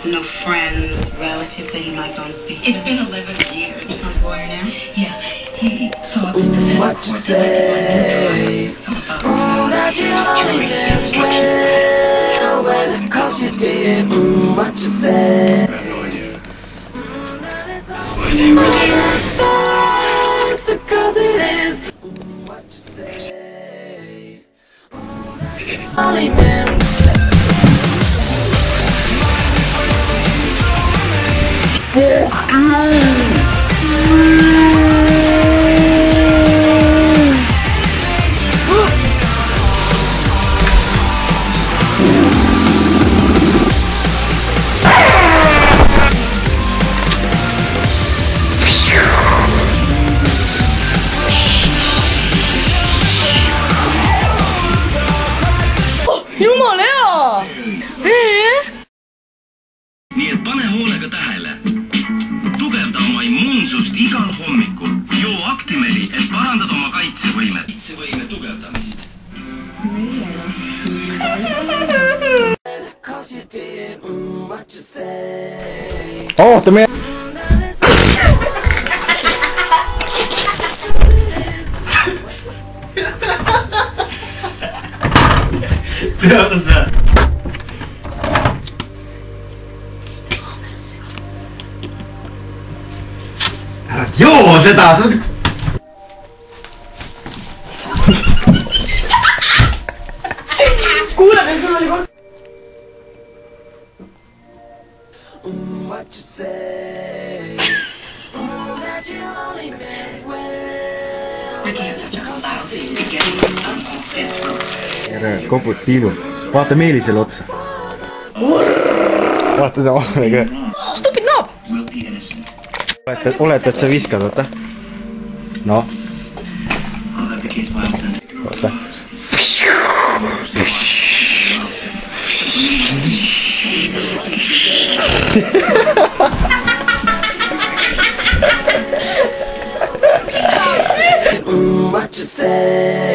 No friends, relatives that he might go and speak to? It's been 11 years. Your son's lawyer now? Yeah. He thought that the family court might give some thought that you only meant well, cause you did what you said. I have no idea. My neighbor there. Cause it is what you say. Only meant Jumala hea! Nii et pane hoolega tähele. Tugevda oma immuunsust igal hommikul. Joo Actimeli, et parandada oma kaitsevõime. Kaitsevõime tugevdamist. Oota, me... Teada seda. Ära joo seda! Kuule, veel sul oli kord... Tere, kopud Tiidu. Vaata Meelisele otsa. Vaata ta vahega. Stupid noob! Oleta, et sa viskad, vaata. Noh. Vaata. what you say.